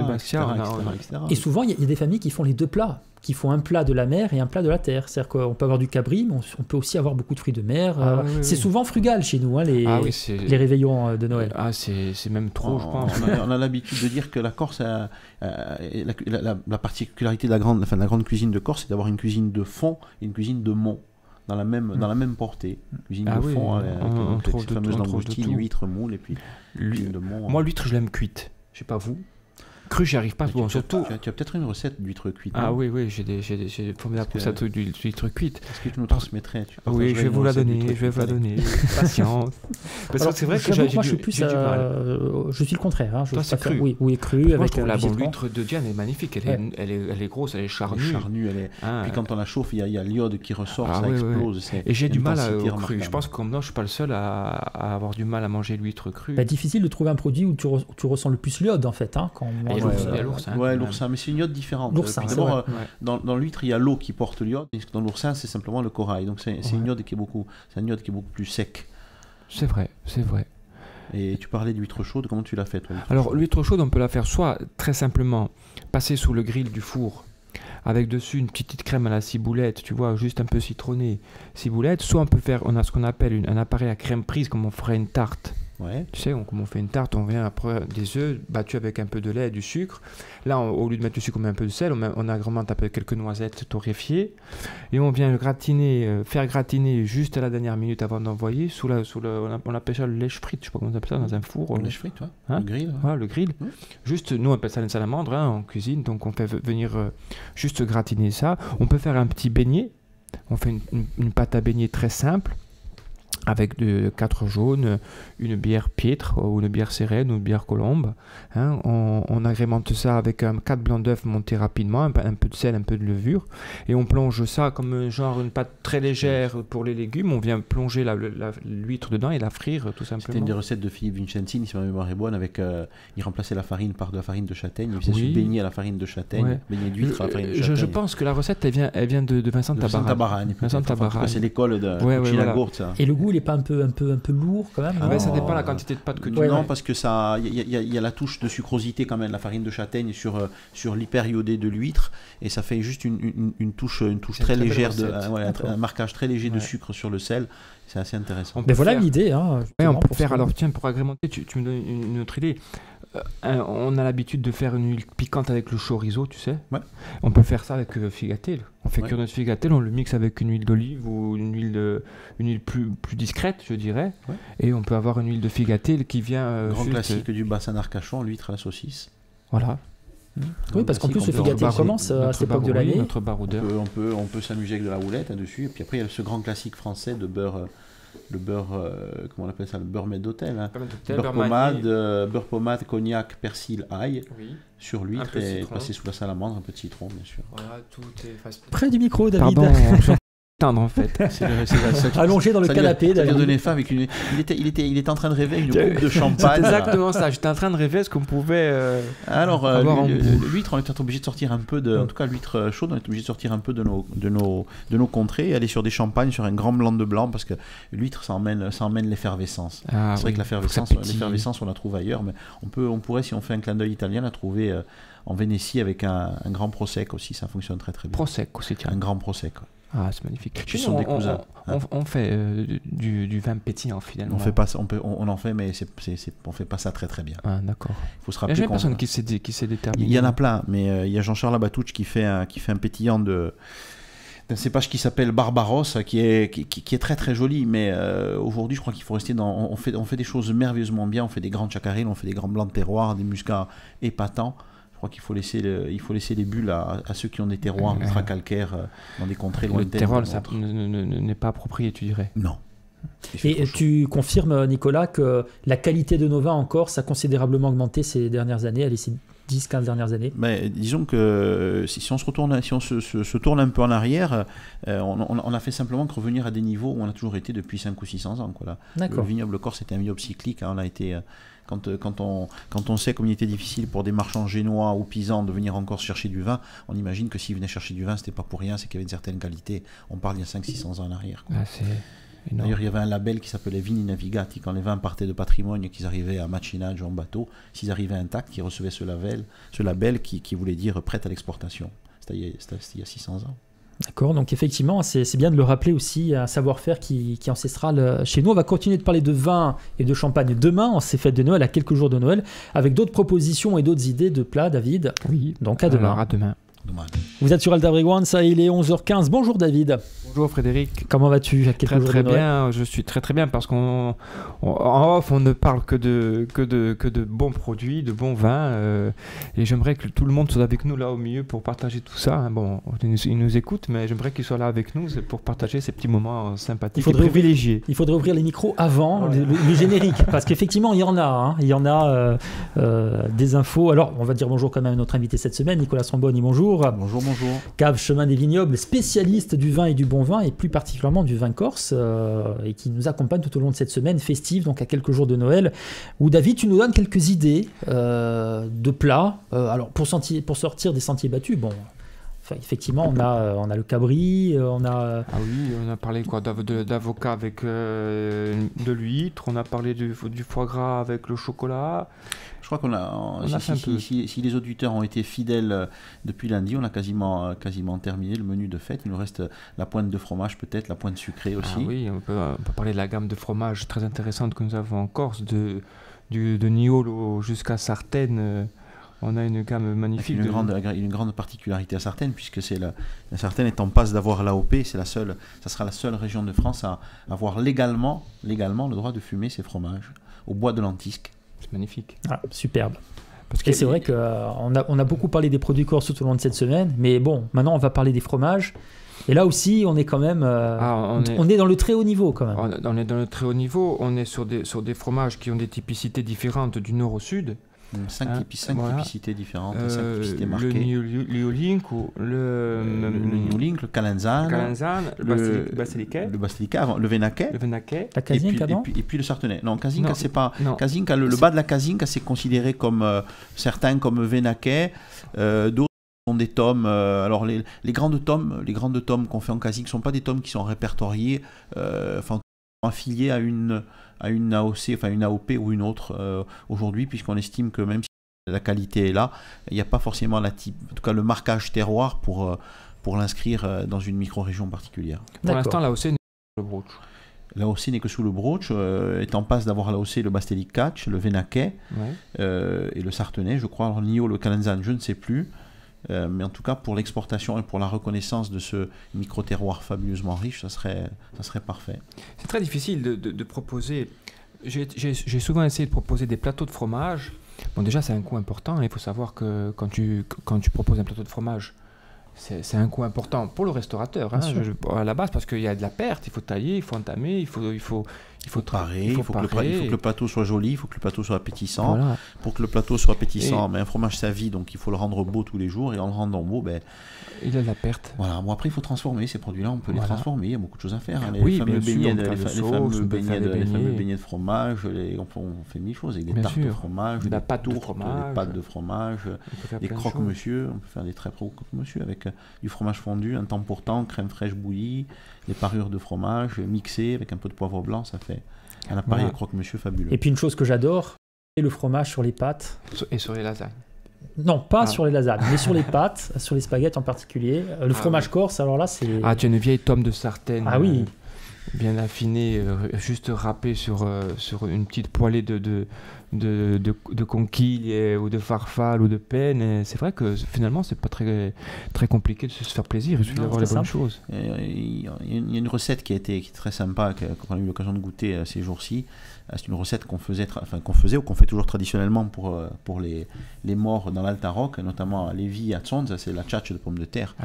etc. Et souvent, il y a des familles qui font les deux plats, qui font un plat de la mer et un plat de la terre. C'est-à-dire qu'on peut avoir du cabri, mais on peut aussi avoir beaucoup de fruits de mer. C'est souvent frugal chez nous, les réveillons de Noël. C'est même trop, je pense. On a l'habitude de dire que la Corse, la particularité de la grande cuisine de Corse, c'est d'avoir une cuisine de fond et une cuisine de mont. Dans la même portée. Cuisine de fond, avec ces fameuses langoustines, huîtres, moules, et puis cuisine de mont. Moi, l'huître, je l'aime cuite. Je sais pas vous. Crue, j'y arrive pas. Bon, surtout. Tu as peut-être une recette d'huître cuite. Oui, j'ai des formidables recettes d'huître cuite. Est-ce que tu nous transmettrais? Oui, je vais vous la donner. Patience. Parce que c'est vrai que moi, je suis plus. Je suis le contraire. Toi, c'est cru. Oui, cru. Moi, je trouve l'huître de Diane est magnifique. Elle est grosse, elle est charnue. Puis quand on la chauffe, il y a l'iode qui ressort, ça explose. Et j'ai du mal au cru. Je pense que comme non, je suis pas le seul à avoir du mal à manger l'huître crue. Difficile de trouver un produit où tu ressens le plus l'iode, en fait. L'oursin, mais c'est une iode différente. D'abord, dans l'huître, il y a l'eau qui porte l'iode, et dans l'oursin, c'est simplement le corail. Donc c'est une iode qui est beaucoup plus sec. C'est vrai. Et tu parlais d'huître chaude, comment tu l'as fait, toi? Alors l'huître chaude, on peut la faire soit très simplement passer sous le grill du four, avec dessus une petite crème à la ciboulette, tu vois, juste un peu citronnée, ciboulette. Soit on a ce qu'on appelle un appareil à crème prise, comme on ferait une tarte. Ouais. Tu sais, comme on fait une tarte, on vient après des œufs battus avec un peu de lait et du sucre. Là, au lieu de mettre du sucre, on met un peu de sel, on agrémente un peu quelques noisettes torréfiées et on vient faire gratiner juste à la dernière minute avant d'envoyer on appelle ça le lèche-frite, je sais pas comment on appelle ça, dans un four. Le lèche-frite, le grill. Ouais, le grill. Juste, nous on appelle ça une salamandre en cuisine, donc on fait venir juste gratiner ça. On peut faire un petit beignet, on fait une pâte à beignet très simple, avec 4 jaunes, une bière piètre ou une bière sérène ou une bière colombe. On agrémente ça avec 4 blancs d'œufs montés rapidement, un peu de sel, un peu de levure. Et on plonge ça comme une pâte très légère pour les légumes. On vient plonger l'huître dedans et la frire tout simplement. C'était une des recettes de Philippe Vincenzini, si ma mémoire est bonne, il remplaçait la farine par de la farine de châtaigne. Il faisait ce beignet à la farine de châtaigne, beignet d'huître à la farine de châtaigne. Je pense que la recette, elle vient de Vincent Tabarani. C'est l'école de Chinagourt, ça. Et le goût, il n'est pas un peu lourd quand même? Ça dépend la quantité de pâte que tu mets. Non, parce que il y a la touche de sucrosité quand même, la farine de châtaigne sur l'hyper-iodé de l'huître, et ça fait juste une touche très légère, un marquage très léger de sucre sur le sel. C'est assez intéressant. Mais voilà l'idée. On peut faire, alors tiens, pour agrémenter, tu me donnes une autre idée. On a l'habitude de faire une huile piquante avec le chorizo, tu sais. Ouais. On peut faire ça avec figatelle. On fait cuire notre figatelle, on le mixe avec une huile d'olive ou une huile plus discrète, je dirais. Ouais. Et on peut avoir une huile de figatelle qui vient... Grand classique du bassin d'Arcachon, l'huître à la saucisse. Voilà. Oui, parce qu'en plus, le figatel commence à cette époque de l'année. Notre baroudeur. On peut s'amuser avec de la roulette dessus. Et puis après, il y a ce grand classique français de beurre... Le beurre, comment on appelle ça, le beurre maître d'hôtel, beurre pommade, cognac, persil, ail, sur l'huître et passer sous la salamandre, un peu de citron, bien sûr. Voilà, tout est facile. Près du micro, David. Pardon, en fait. Allongé dans le canapé. Ça lui a donné faim avec il était en train de rêver une coupe de champagne. C'est exactement ça. J'étais en train de rêver ce qu'on pouvait. Alors l'huître, on est obligé de sortir un peu en tout cas l'huître chaude, on est obligé de sortir un peu de nos contrées et aller sur des champagnes, sur un grand blanc de blanc, parce que l'huître ça emmène l'effervescence. C'est vrai que l'effervescence on la trouve ailleurs, mais on pourrait, si on fait un clin d'œil italien, la trouver en Vénétie avec un grand prosecco aussi, ça fonctionne très très bien. Prosecco, c'est un grand prosecco. Ah, c'est magnifique. Qui sont des cousins. On fait du vin pétillant finalement. On fait pas ça, on en fait, mais on fait pas ça très très bien. Ah, d'accord. Il faut se rappeler. Il y a personne qui s'est déterminé. Il y en a plein, mais il y a Jean-Charles Labatouche qui fait un pétillant d'un cépage qui s'appelle Barbaros, qui est très très joli, mais aujourd'hui je crois qu'il faut rester dans... On fait des choses merveilleusement bien, on fait des grands chacarils, on fait des grands blancs de terroir, des muscats épatants. Je crois qu'il faut laisser les bulles à ceux qui ont des terroirs ultra-calcaires dans des contrées lointaines. Le terroir n'est pas approprié, tu dirais? Non. Et tu confirmes, Nicolas, que la qualité de nos vins en Corse a considérablement augmenté ces dernières années, ces 10-15 dernières années? Mais disons que si on se tourne un peu en arrière, on a fait simplement que revenir à des niveaux où on a toujours été depuis 5 ou 600 ans. Quoi, là. Le vignoble corse était un vignoble cyclique. On a été, quand on sait comme il était difficile pour des marchands génois ou pisans de venir en Corse chercher du vin, on imagine que s'ils venaient chercher du vin, c'était pas pour rien, c'est qu'il y avait une certaine qualité. On parle il y a 500-600 ans en arrière. Quoi. D'ailleurs, il y avait un label qui s'appelait Vini Navigati. Quand les vins partaient de patrimoine et qu'ils arrivaient à Macinaggio en bateau, s'ils arrivaient intacts, ils recevaient ce label qui voulait dire prêt à l'exportation. C'était il y a 600 ans. D'accord, donc effectivement, c'est bien de le rappeler aussi, un savoir-faire qui est ancestral chez nous. On va continuer de parler de vin et de champagne demain, en ces fêtes de Noël, à quelques jours de Noël, avec d'autres propositions et d'autres idées de plats, David. Oui, donc à demain. Alors, à demain. Vous êtes sur Alta Brigouanza, il est 11h15. Bonjour David. Bonjour Frédéric. Comment vas-tu à quelques jours de Noël? Très bien, je suis très très bien parce qu'en off on ne parle que de bons produits, de bons vins et j'aimerais que tout le monde soit avec nous là au milieu pour partager tout ça. Bon, ils nous écoutent, mais j'aimerais qu'ils soient là avec nous pour partager ces petits moments sympathiques et privilégiés. Il faudrait ouvrir les micros avant le générique parce qu'effectivement il y en a, des infos. Alors on va dire bonjour quand même à notre invité cette semaine, Nicolas Samboni, bonjour. Bonjour. Cave Chemin des Vignobles, spécialiste du vin et du bon vin, et plus particulièrement du vin corse, et qui nous accompagne tout au long de cette semaine festive, donc à quelques jours de Noël, où David, tu nous donnes quelques idées de plats. Alors pour sortir des sentiers battus, bon... Enfin, effectivement, on a le cabri, on a... Ah oui, on a parlé quoi d'avocat avec de l'huître, on a parlé du foie gras avec le chocolat. Je crois qu'on a si les auditeurs ont été fidèles depuis lundi, on a quasiment terminé le menu de fête. Il nous reste la pointe de fromage peut-être, la pointe sucrée aussi. Ah oui, on peut parler de la gamme de fromages très intéressante que nous avons en Corse, de Niolo jusqu'à Sartène. On a une gamme magnifique. Une grande particularité à Sartène, puisque la Sartène est en passe d'avoir l'AOP. Ça sera la seule région de France à avoir légalement le droit de fumer ses fromages au bois de lentisque. C'est magnifique. Ah, superbe. Et c'est vrai qu'on a beaucoup parlé des produits corses tout au long de cette semaine, mais bon, maintenant on va parler des fromages. Et là aussi, on est quand même, on est dans le très haut niveau quand même. On est dans le très haut niveau. On est sur des fromages qui ont des typicités différentes du nord au sud. 5 typicités différentes, 5 typicités marquées. Le Liolink, le Calenzane, le Basilicate, le Venaquet, la Casinca, et puis le Sartenay. Non, Casinca, c'est pas. Casinca, le bas de la Casinca, c'est considéré comme certains comme Venaquet, d'autres sont des tomes. Alors les grandes tomes qu'on fait en Casinca ne sont pas des tomes qui sont répertoriés, affiliés à une AOC, enfin une AOP ou une autre aujourd'hui, puisqu'on estime que même si la qualité est là, il n'y a pas forcément en tout cas le marquage terroir pour l'inscrire dans une micro-région particulière. Pour l'instant, l'AOC n'est que sous le broch. L'AOC n'est que sous le broch, est en passe d'avoir l'AOC le Bastelic-Catch, le Venaquet et le Sartenay, je crois. Alors Nio, le Calenzane, je ne sais plus. Mais en tout cas, pour l'exportation et pour la reconnaissance de ce micro-terroir fabuleusement riche, ça serait parfait. C'est très difficile de proposer. J'ai souvent essayé de proposer des plateaux de fromage. Bon, déjà, c'est un coût important. Il faut savoir que quand tu proposes un plateau de fromage, c'est un coût important pour le restaurateur, à la base, parce qu'il y a de la perte. Il faut tailler, il faut entamer, il faut parer, il faut que le plateau soit joli, il faut que le plateau soit appétissant. Voilà. Pour que le plateau soit appétissant, mais un fromage ça vit, donc il faut le rendre beau tous les jours, et en le rendant beau, il a de la perte. Voilà. Bon, après il faut transformer ces produits-là, on peut les transformer, il y a beaucoup de choses à faire. Les fameux beignets de fromage, on fait mille choses avec des tartes de fromage, des pâtes de fromage, des croque-monsieur, on peut faire des très croque-monsieur avec du fromage fondu, un temps pour temps, crème fraîche bouillie, des parures de fromage mixées avec un peu de poivre blanc, ça fait un appareil à croque-monsieur fabuleux. Et puis une chose que j'adore, c'est le fromage sur les pâtes. Et sur les lasagnes. Non, pas sur les lasagnes, mais sur les pâtes, sur les spaghettis en particulier. Le fromage corse, alors là, c'est... Ah, tu as une vieille tome de Sartène. Ah oui. bien affiné, juste râpé sur une petite poêlée de conquilles ou de farfalle ou de penne. Et c'est vrai que finalement, c'est pas très, très compliqué de se faire plaisir. Il suffit d'avoir les bonnes choses. Il y a une recette qui est très sympa, qu'on a eu l'occasion de goûter ces jours-ci. C'est une recette qu'on faisait ou qu'on fait toujours traditionnellement pour les morts dans l'Alta Rock, notamment à Lévis, à Tsonza. C'est la tchatch de pommes de terre.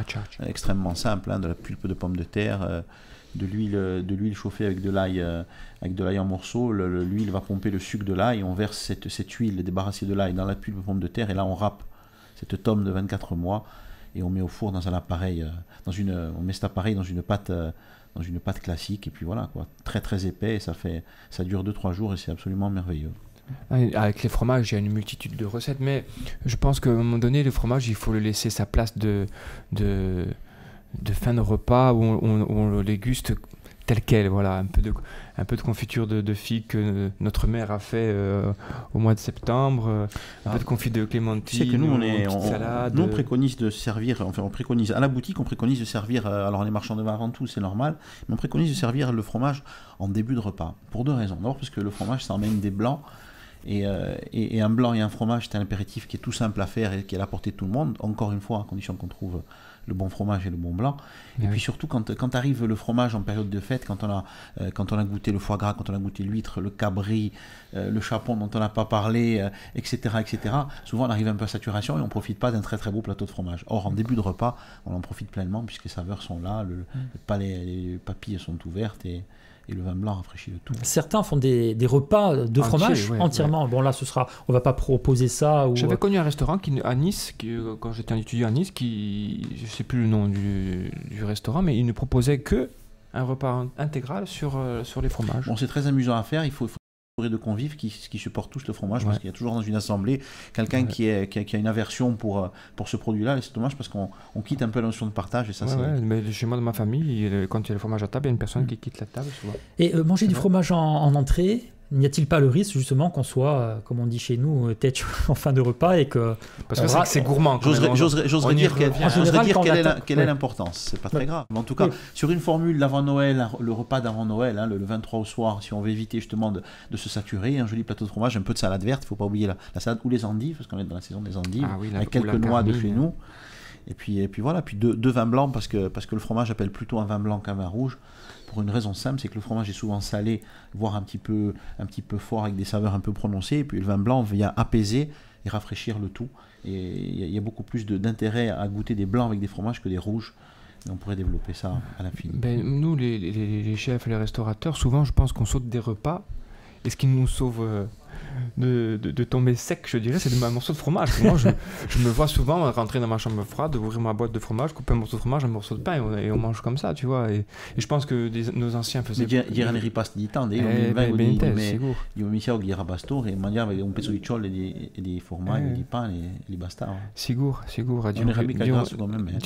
Extrêmement simple, de la pulpe de pommes de terre, de l'huile chauffée avec de l'ail en morceaux. L'huile va pomper le sucre de l'ail. On verse cette huile débarrassée de l'ail dans la pulpe de pommes de terre et là on râpe cette tome de 24 mois et on met au four dans un appareil, on met cet appareil dans une pâte classique et puis voilà quoi, très très épais et ça dure 2-3 jours et c'est absolument merveilleux. Avec les fromages, il y a une multitude de recettes, mais je pense qu'à un moment donné, le fromage, il faut le laisser sa place de fin de repas où on le déguste tel quel, voilà, un peu de confiture de figues que notre mère a fait au mois de septembre, un peu de confit de clémentine, tu sais que nous, salade. Nous on préconise de servir, on préconise à la boutique, on préconise de servir, alors les marchands de vin avant tout, c'est normal, mais on préconise de servir le fromage en début de repas, pour 2 raisons. D'abord parce que le fromage, ça emmène des blancs, et un blanc et un fromage, c'est un apéritif qui est tout simple à faire et qui est à la portée de tout le monde, encore une fois, à condition qu'on trouve le bon fromage et le bon blanc. Et puis surtout, quand arrive le fromage en période de fête, quand on a goûté le foie gras, quand on a goûté l'huître, le cabri, le chapon dont on n'a pas parlé, etc., souvent on arrive un peu à saturation et on ne profite pas d'un très très beau plateau de fromage. Or, en début de repas, on en profite pleinement puisque les saveurs sont là, le palais, les papilles sont ouvertes et le vin blanc rafraîchit le tout. Certains font des repas de fromage entièrement. Ouais. Bon là, on va pas proposer ça. J'avais connu un restaurant à Nice, quand j'étais un étudiant à Nice, je sais plus le nom du restaurant, mais il ne proposait que un repas intégral sur les fromages. Bon, c'est très amusant à faire. Il faut de convives qui supportent tous le fromage parce qu'il y a toujours dans une assemblée quelqu'un qui a une aversion pour ce produit-là et c'est dommage parce qu'on quitte un peu la notion de partage et ça mais chez moi dans ma famille quand il y a le fromage à table il y a une personne qui quitte la table souvent. Et manger du fromage en entrée, n'y a-t-il pas le risque justement qu'on soit, comme on dit chez nous, tête en fin de repas et que... Parce que c'est gourmand. J'oserais dire quelle est l'importance. C'est pas très grave. Mais en tout cas, sur une formule d'avant Noël, le repas d'avant Noël, le 23 au soir, si on veut éviter justement de se saturer, un joli plateau de fromage, un peu de salade verte, il ne faut pas oublier la salade ou les endives, parce qu'on est dans la saison des endives, avec quelques noix de chez nous. Et puis voilà, puis deux vins blancs, parce que le fromage appelle plutôt un vin blanc qu'un vin rouge. Pour une raison simple, c'est que le fromage est souvent salé, voire un petit peu fort avec des saveurs un peu prononcées, et puis le vin blanc vient apaiser et rafraîchir le tout. Et il y a beaucoup plus d'intérêt à goûter des blancs avec des fromages que des rouges. Et on pourrait développer ça à l'infini. Nous, les chefs et les restaurateurs, souvent je pense qu'on saute des repas, et ce qui nous sauve de tomber sec, je dirais, c'est un morceau de fromage. Moi, je me vois souvent rentrer dans ma chambre froide, ouvrir ma boîte de fromage, couper un morceau de fromage, un morceau de pain, et on mange comme ça, tu vois. Et je pense que nos anciens faisaient... Dire un ripasti di tante, io mi sa che era pastore, mangiava un pezzo di ciolle e di formaggio, di pane e li bastava. Sigur. Non era mica grasso come me.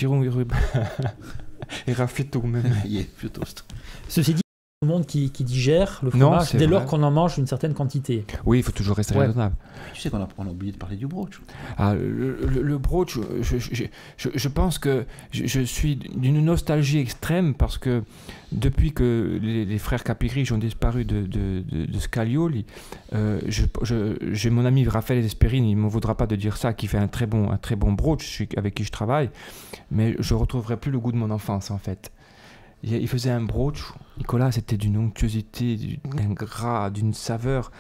Era fitto come me. Piuttosto. Ceci dit, tout le monde qui digère le fromage dès lors qu'on en mange une certaine quantité. Oui, il faut toujours rester raisonnable. Tu sais qu'on a oublié de parler du brooch. Le brooch, je pense que je suis d'une nostalgie extrême parce que depuis que les frères Capirige ont disparu de Scaglioli, j'ai mon ami Raphaël Esperine, il ne me voudra pas de dire ça, qui fait un très bon brooch avec qui je travaille, mais je ne retrouverai plus le goût de mon enfance en fait. Il faisait un brooch, Nicolas, c'était d'une onctuosité, d'un gras, d'une saveur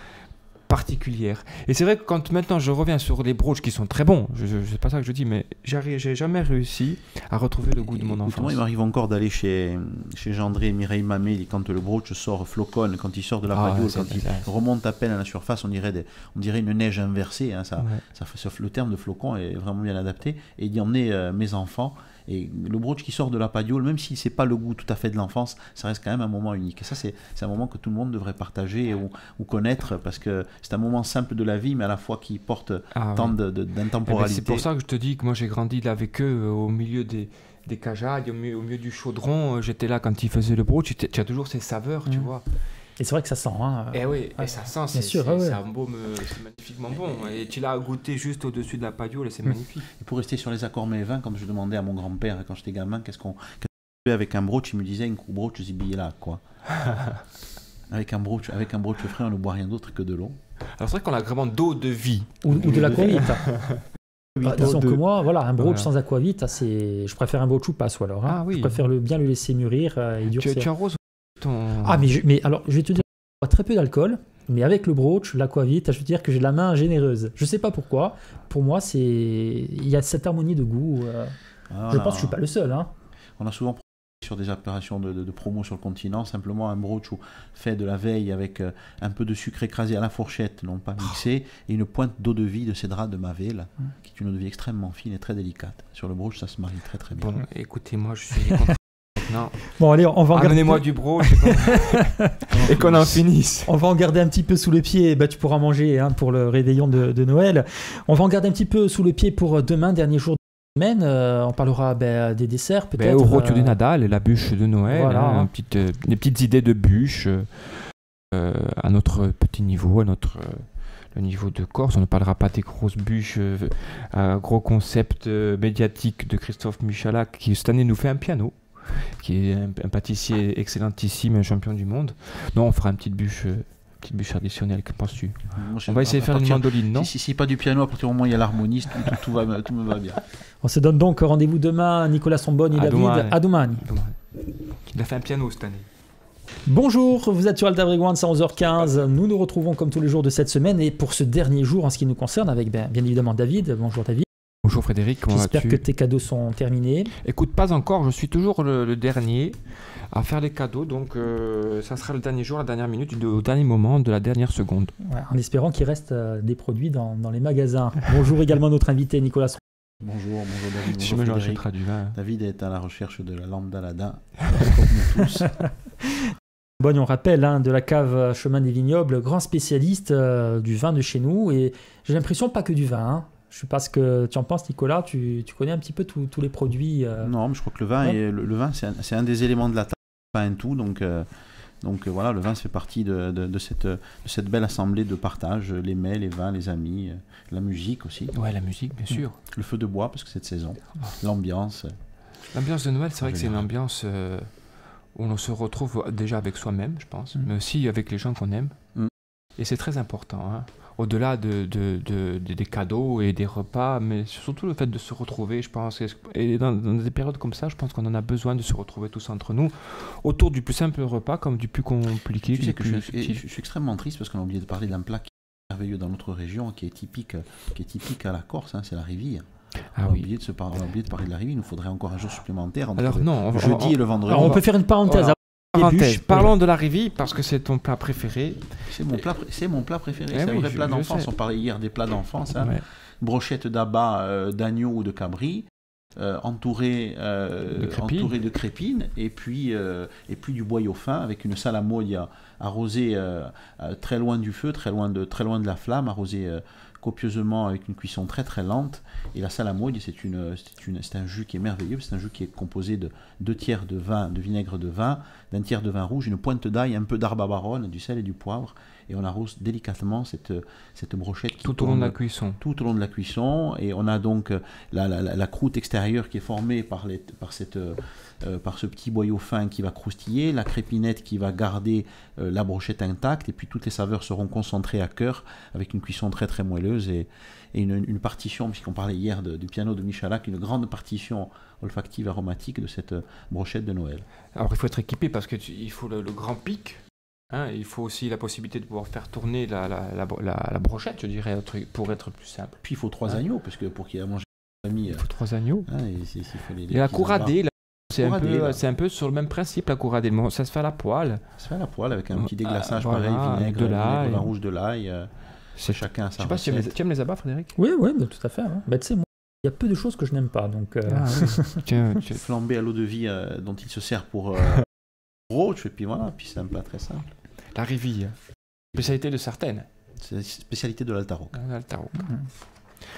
particulière. Et c'est vrai que quand maintenant je reviens sur les broochs qui sont très bons, c'est pas ça que je dis, mais j'ai jamais réussi à retrouver le goût de mon enfance. Moi, il m'arrive encore d'aller chez Gendré et Mireille Mamé, quand le brooch sort flocon, quand il sort de la radio, quand il remonte à peine à la surface, on dirait une neige inversée. Hein, le terme de flocon est vraiment bien adapté. Et il y emmenait mes enfants. Et le brooch qui sort de la padiole, même si c'est pas le goût tout à fait de l'enfance, ça reste quand même un moment unique. Et ça, c'est un moment que tout le monde devrait partager ou connaître, parce que c'est un moment simple de la vie, mais à la fois qui porte tant d'intemporalité. C'est pour ça que je te dis que moi j'ai grandi là avec eux, au milieu des cajailles, au milieu du chaudron. J'étais là quand ils faisaient le brooch. Tu as toujours ces saveurs, tu vois. Et c'est vrai que ça sent. Hein. Et ça sent, c'est un baume, c'est magnifiquement bon. Et tu l'as goûté juste au-dessus de la padiole et c'est magnifique. Et pour rester sur les accords mets-vins, quand je demandais à mon grand-père, quand j'étais gamin, qu'est-ce qu'on fait avec un brooch, il me disait une brooch zibilla, quoi. Avec un brooch frais, on ne boit rien d'autre que de l'eau. Alors c'est vrai qu'on a vraiment d'eau de vie. Ou de l'aquavite. Disons que moi, voilà, un brooch sans aquavite, je préfère un brooch ou pas, ou alors. Ah, oui. Je préfère bien le laisser mûrir et durcir. Tu arroses ton... Ah, mais alors, je vais te dire, je bois très peu d'alcool, mais avec le brooch, l'aquavite, je veux dire que j'ai la main généreuse. Je sais pas pourquoi. Pour moi, il y a cette harmonie de goût. Je pense que je suis pas le seul. Hein. On a souvent sur des opérations de promo sur le continent, simplement un brooch fait de la veille avec un peu de sucre écrasé à la fourchette, non pas mixé, et une pointe d'eau de vie de cédrat de Mavel, qui est une eau de vie extrêmement fine et très délicate. Sur le brooch, ça se marie très très bien. Bon, écoutez, moi je suis content. Non. Bon, allez, on va Amenez-moi du brooch et qu'on en finisse. On va en garder un petit peu sous le pied. Tu pourras manger pour le réveillon de Noël. On va en garder un petit peu sous le pied pour demain, dernier jour. On parlera des desserts peut-être. Au rôti de Nadal et la bûche de Noël, voilà. Des petites idées de bûches à notre petit niveau, le niveau de Corse. On ne parlera pas des grosses bûches, gros concept médiatique de Christophe Michalak qui cette année nous fait un piano, qui est un pâtissier excellentissime, un champion du monde. Non, on fera une petite bûche traditionnelle, que penses-tu? On va essayer de faire une mandoline, non? Si pas du piano, à partir du moment où il y a l'harmonie, tout me va bien. On se donne donc rendez-vous demain, Nicolas Sombonne et David, à domani. Il a fait un piano cette année. Bonjour, vous êtes sur Alta Frequenza à 11h15. Nous nous retrouvons comme tous les jours de cette semaine et pour ce dernier jour en ce qui nous concerne avec bien évidemment David. Bonjour David. Bonjour Frédéric, comment vas-tu? J'espère que tes cadeaux sont terminés. Écoute, pas encore, je suis toujours le dernier à faire les cadeaux, donc ça sera le dernier jour, la dernière minute, au dernier moment de la dernière seconde. Ouais, en espérant qu'il reste des produits dans les magasins. Bonjour également notre invité Nicolas. Bonjour David. Si bonjour Frédéric. David est à la recherche de la lampe d'Aladin, comme nous tous. Bon, on rappelle de la cave Chemin des Vignobles, grand spécialiste du vin de chez nous et j'ai l'impression pas que du vin. Hein. Je sais pas ce que tu en penses, Nicolas. Tu connais un petit peu tous les produits. Non, mais je crois que le vin, c'est un des éléments de la table, pas un tout. Donc voilà, le vin fait partie de cette belle assemblée de partage. Les mets, les vins, les amis, la musique aussi. Ouais, la musique, bien sûr. Le feu de bois, parce que c'est de saison. L'ambiance. L'ambiance de Noël, c'est vrai que c'est une ambiance où on se retrouve déjà avec soi-même, je pense, mais aussi avec les gens qu'on aime. Et c'est très important, hein. Au-delà des cadeaux et des repas, mais surtout le fait de se retrouver, je pense. Et dans des périodes comme ça, je pense qu'on en a besoin de se retrouver tous entre nous, autour du plus simple repas comme du plus compliqué. Tu sais que je suis extrêmement triste parce qu'on a oublié de parler d'un plat qui est merveilleux dans notre région, qui est typique à la Corse, hein, c'est la riville. On a oublié de parler de la riville, il nous faudrait encore un jour supplémentaire entre le jeudi et le vendredi. Alors on peut faire une parenthèse. Voilà. Parlons de la riville parce que c'est ton plat préféré. C'est mon plat préféré. C'est un vrai plat d'enfance. On parlait hier des plats d'enfance. Hein. Ouais. Brochette d'abat, d'agneau ou de cabri, entouré de crépines et puis du boyau fin avec une salamodia arrosée très loin du feu, très loin de la flamme, arrosée copieusement avec une cuisson très très lente. Et la salamodia, c'est un jus qui est merveilleux. C'est un jus qui est composé de 2 tiers de vinaigre de vin, d'un tiers de vin rouge, une pointe d'ail, un peu d'herbe à baronne, du sel et du poivre. Et on arrose délicatement cette brochette tout au long de la cuisson. Tout au long de la cuisson. Et on a donc la croûte extérieure qui est formée par ce petit boyau fin qui va croustiller, la crépinette qui va garder la brochette intacte, et puis toutes les saveurs seront concentrées à cœur avec une cuisson très très moelleuse et une partition, puisqu'on parlait hier du piano de Michalak, une grande partition olfactive aromatique de cette brochette de Noël. Alors il faut être équipé parce qu'il faut le grand pic. Hein, il faut aussi la possibilité de pouvoir faire tourner la brochette, je dirais, pour être plus simple. Puis il faut 3 agneaux, parce que pour qu'il y ait à manger famille. Il faut 3 agneaux. Hein, et la couradée, c'est un peu sur le même principe, la couradée. Ça se fait à la poêle. Ça se fait à la poêle avec un petit déglaçage pareil, vinaigre, vin rouge de l'ail. C'est chacun à sa recette. Je sais pas si tu aimes les abats, Frédéric? Oui, tout à fait. Hein. Tu sais, moi, il y a peu de choses que je n'aime pas. Donc, tu flambé à l'eau de vie dont il se sert pour roach, et puis voilà, puis c'est un plat très simple. La riville, spécialité de certaines. C'est la spécialité de l'Alta Rock.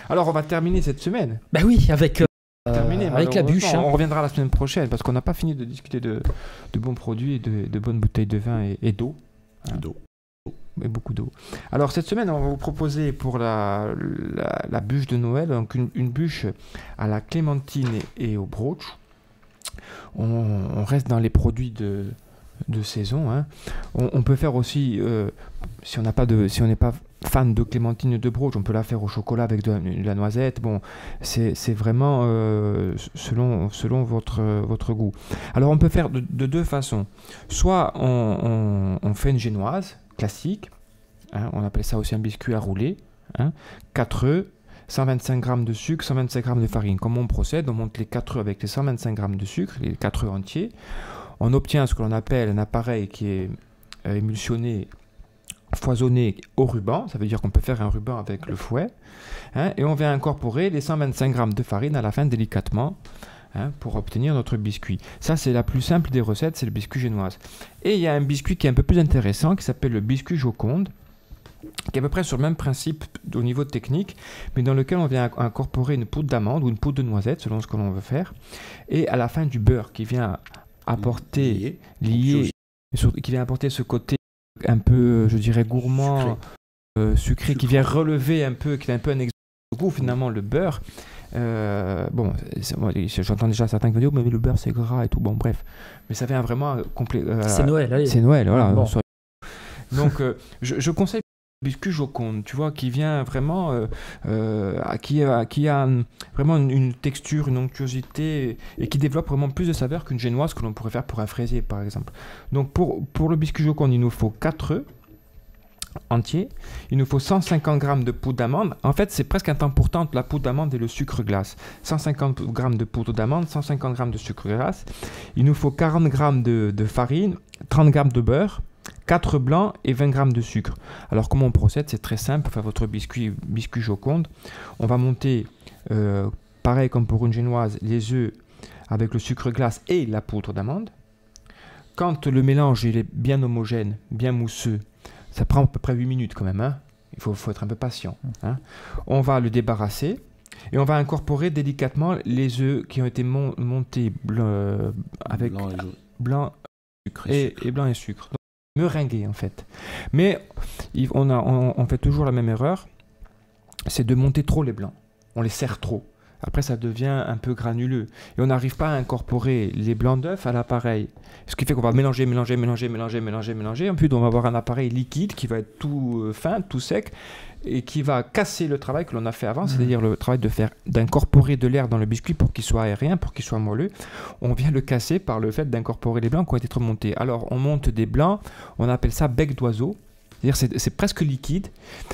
Alors, on va terminer cette semaine. Oui, avec la bûche. Hein. On reviendra la semaine prochaine parce qu'on n'a pas fini de discuter de bons produits, de bonnes bouteilles de vin et d'eau. Hein. D'eau. Et beaucoup d'eau. Alors, cette semaine, on va vous proposer pour la bûche de Noël, donc une bûche à la clémentine et au brooch. On reste dans les produits de de saison. Hein. On peut faire aussi, si on n'est pas fan de clémentine de Broge, on peut la faire au chocolat avec de la noisette. Bon, c'est vraiment selon votre goût. Alors on peut faire de deux façons. Soit on fait une génoise classique, hein, on appelle ça aussi un biscuit à rouler, hein, 4 œufs, 125 g de sucre, 125 g de farine. Comment on procède? On monte les 4 œufs avec les 125 g de sucre, les 4 œufs entiers. On obtient ce que l'on appelle un appareil qui est émulsionné, foisonné au ruban. Ça veut dire qu'on peut faire un ruban avec le fouet. Hein, et on vient incorporer les 125 g de farine à la fin délicatement, hein, pour obtenir notre biscuit. Ça, c'est la plus simple des recettes, c'est le biscuit génoise. Et il y a un biscuit qui est un peu plus intéressant, qui s'appelle le biscuit Joconde, qui est à peu près sur le même principe au niveau technique, mais dans lequel on vient incorporer une poudre d'amande ou une poudre de noisette, selon ce que l'on veut faire, et à la fin du beurre qui vient apporter qui vient apporter ce côté un peu, je dirais, gourmand, sucré, qui vient relever un peu, qui est un peu un exemple de goût finalement, le beurre. Bon, j'entends déjà certains qui me disent mais le beurre c'est gras et tout, bon bref, mais ça vient vraiment c'est Noël, allez. C'est Noël, voilà. Bon. Donc je conseille le biscuit Joconde, tu vois, qui vient vraiment, qui a vraiment une texture, une onctuosité, et qui développe vraiment plus de saveur qu'une génoise que l'on pourrait faire pour un fraisier par exemple. Donc pour le biscuit Joconde, il nous faut 4 œufs entiers, il nous faut 150 g de poudre d'amande. En fait, c'est presque un temps pourtant entre la poudre d'amande et le sucre glace. 150 g de poudre d'amande, 150 g de sucre glace. Il nous faut 40 g de farine, 30 g de beurre, 4 blancs et 20 g de sucre. Alors comment on procède? C'est très simple. Pour faire votre biscuit Joconde, on va monter, pareil comme pour une génoise, les œufs avec le sucre glace et la poudre d'amande. Quand le mélange il est bien homogène, bien mousseux, ça prend à peu près 8 minutes quand même, hein. Il faut être un peu patient, hein. On va le débarrasser et on va incorporer délicatement les œufs qui ont été montés avec blanc et blanc et sucre. Donc, meringuer en fait. Mais on fait toujours la même erreur, c'est de monter trop les blancs. On les serre trop. Après, ça devient un peu granuleux. Et on n'arrive pas à incorporer les blancs d'œufs à l'appareil. Ce qui fait qu'on va mélanger. Ensuite, on va avoir un appareil liquide qui va être tout fin, tout sec, et qui va casser le travail que l'on a fait avant, c'est-à-dire le travail d'incorporer de l'air dans le biscuit pour qu'il soit aérien, pour qu'il soit moelleux. On vient le casser par le fait d'incorporer les blancs qui ont été trop montés. Alors, on monte des blancs, on appelle ça bec d'oiseau. C'est-à-dire c'est presque liquide,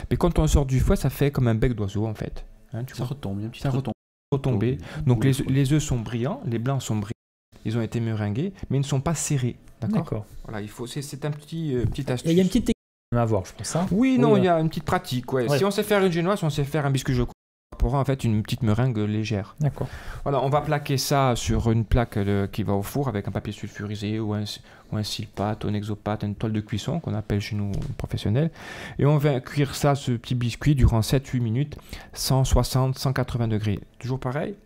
mais quand on sort du fouet, ça fait comme un bec d'oiseau, en fait. Hein, ça retombe, ça retombe. Retombé. Donc les œufs sont brillants, les blancs sont brillants, ils ont été meringués, mais ils ne sont pas serrés. D'accord. Voilà, c'est un petit astuce. Et il y a une petite technique à avoir, je pense. Hein. Oui, non, il y a une petite pratique. Ouais. Si on sait faire une génoise, on sait faire un biscuit Joconde, on pourra en fait une petite meringue légère. D'accord. Voilà, on va plaquer ça sur une plaque qui va au four avec un papier sulfurisé ou un silpate, un exopate, une toile de cuisson qu'on appelle chez nous professionnels. Et on va cuire ça, ce petit biscuit, durant 7-8 minutes, 160-180 degrés. Toujours pareil.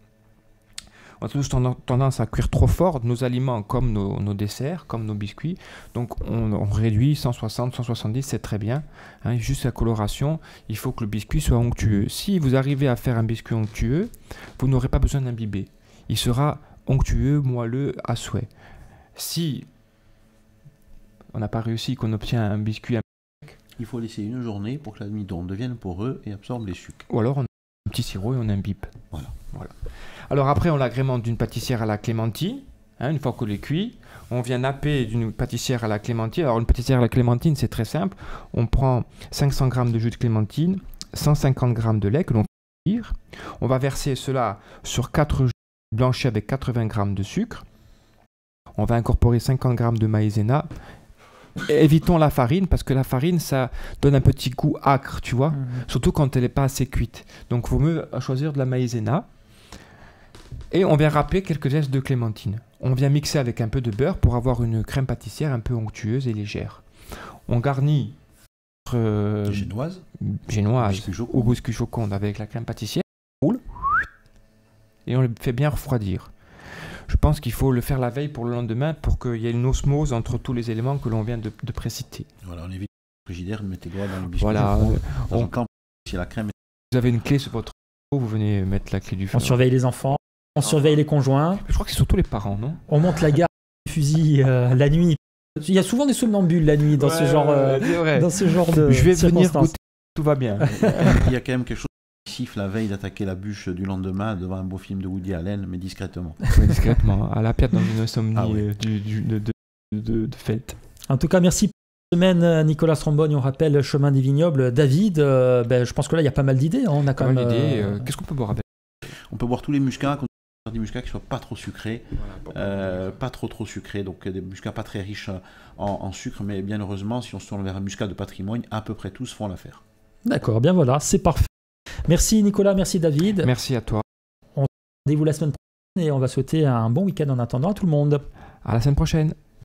On a tous tendance à cuire trop fort nos aliments comme nos desserts, comme nos biscuits. Donc on réduit 160, 170, c'est très bien. Hein, juste la coloration, il faut que le biscuit soit onctueux. Si vous arrivez à faire un biscuit onctueux, vous n'aurez pas besoin d'imbiber. Il sera onctueux, moelleux à souhait. Si on n'a pas réussi, qu'on obtient un biscuit, il faut laisser une journée pour que l'amidon devienne poreux et absorbe les sucres. Ou alors on a un petit sirop et on imbibe. Voilà. Alors après, on l'agrémente d'une pâtissière à la clémentine. Hein, une fois qu'on est cuit, on vient napper d'une pâtissière à la clémentine. Alors une pâtissière à la clémentine, c'est très simple. On prend 500 g de jus de clémentine, 150 g de lait que l'on fait cuire. On va verser cela sur 4 jus blanchis avec 80 g de sucre. On va incorporer 50 g de maïzena. Évitons la farine parce que la farine ça donne un petit goût acre, tu vois, surtout quand elle n'est pas assez cuite. Donc il vaut mieux choisir de la maïzena. Et on vient râper quelques zestes de clémentine. On vient mixer avec un peu de beurre pour avoir une crème pâtissière un peu onctueuse et légère. On garnit génoise ou biscuit Joconde avec la crème pâtissière. Et on le fait bien refroidir. Je pense qu'il faut le faire la veille pour le lendemain pour qu'il y ait une osmose entre tous les éléments que l'on vient de préciter. Voilà, on évite le frigidaire de mettre les doigts dans le biscuit. Voilà. Si la crème... Vous avez une clé sur votre... Vous venez mettre la clé du feu. On surveille les enfants, on surveille les conjoints. Je crois que c'est surtout les parents, non? On monte la garde du fusil la nuit. Il y a souvent des somnambules la nuit dans ce genre de Je vais venir circonstances. goûter, tout va bien. Il y a quand même quelque chose qui siffle la veille d'attaquer la bûche du lendemain devant un beau film de Woody Allen, mais discrètement. Oui, discrètement, à la pièce dans une insomnie de fête. En tout cas, merci pour cette semaine, Nicolas Strombogne. On rappelle Chemin des Vignobles. David, je pense que là, il y a pas mal d'idées. Hein. On a quand même. Qu'est-ce qu'on peut boire avec? On peut boire tous les muscats, des muscats qui ne soient pas trop sucrés, pas trop sucrés, donc des muscats pas très riches en sucre, mais bien heureusement, si on se tourne vers un muscat de patrimoine, à peu près tous font l'affaire. D'accord, bien voilà, c'est parfait. Merci Nicolas, merci David. Merci à toi. On se retrouve la semaine prochaine et on va souhaiter un bon week-end en attendant à tout le monde. À la semaine prochaine.